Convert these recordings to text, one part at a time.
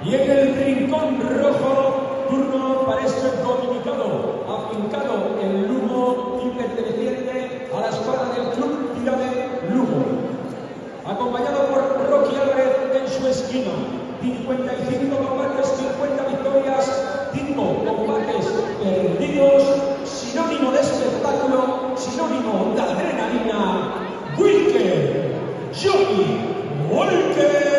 Y en el rincón rojo, turno para este dominicano, afincado en Lugo y perteneciente a la escuadra del Club Tírame Lugo. Acompañado por Rocky Álvarez en su esquina. 55 combates, 50 victorias, 5 combates perdidos, sinónimo de espectáculo, sinónimo de adrenalina, Wilker Johnny Walker.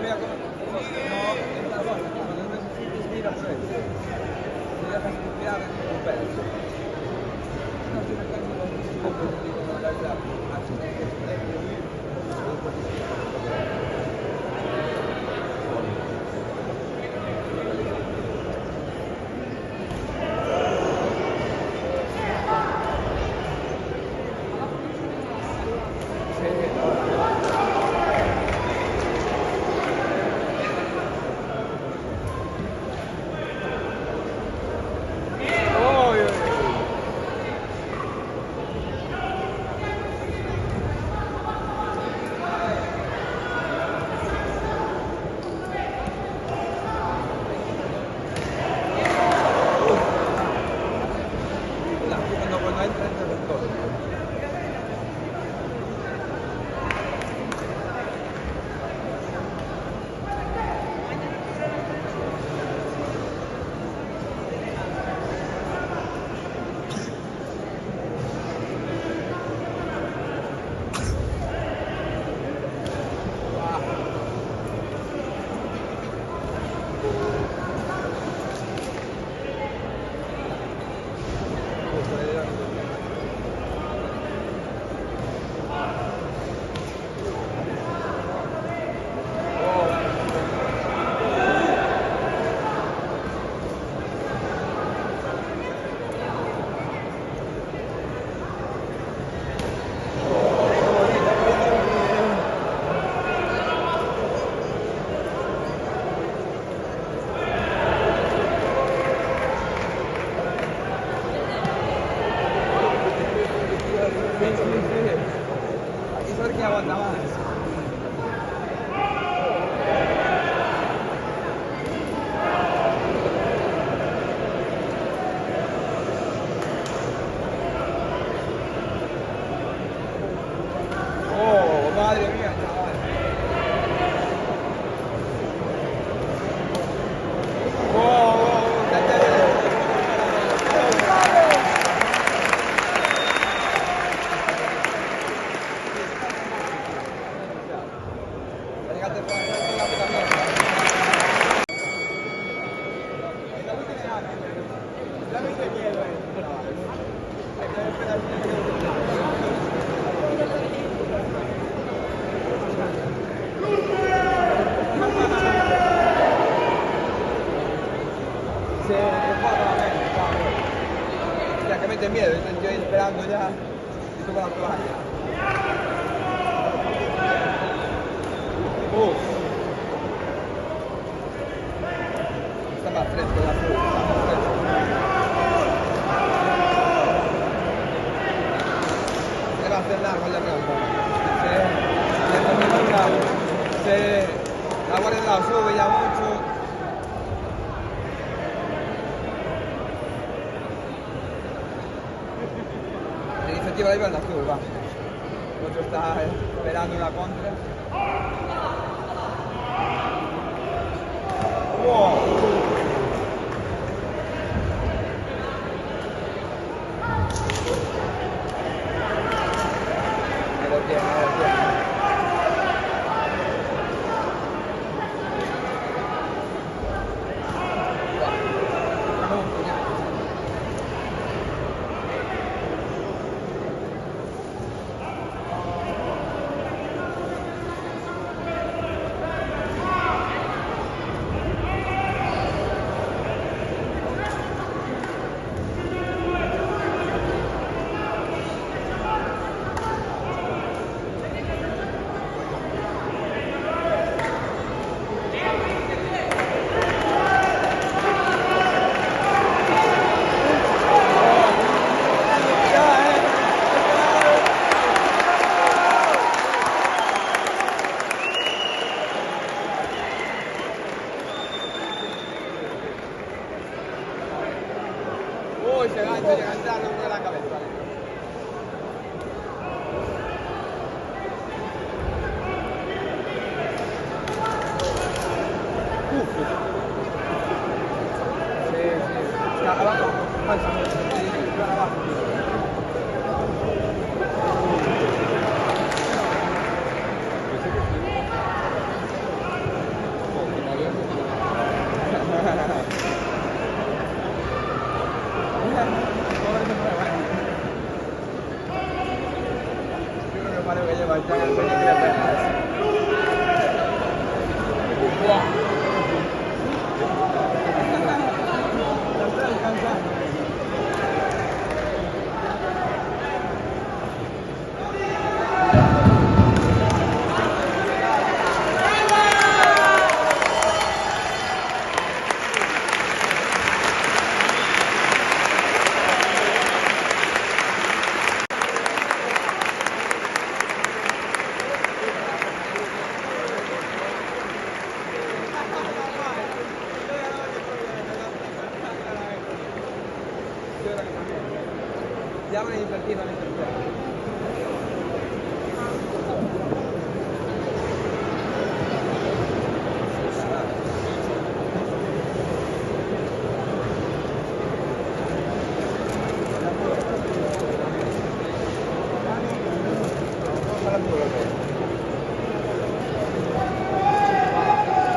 mira cómo no, está bueno, cuando necesites mira por eso. Si dejas inspirar, recuperas. No, si me canso con mis ojos, digo, no, la verdad, así que miedo, yo esperando ya y toco la toalla. Está más fresco la fruta, está más fresco. Se va a hacer largo la rampa. La guardia de lado sube ya mucho. La iniciativa la curva. El otro está esperando una contra. ¡Wow! Me lo tiene. Se llega a entrar con la cabeza. Sí. Abajo. Ya van a invertir, van a invertir.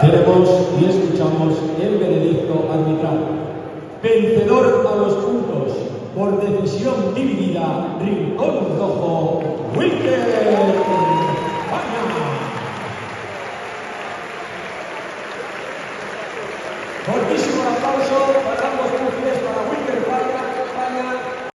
Tenemos y escuchamos el veredicto arbitral. Vencedor a los puntos por decisión dividida, Rincón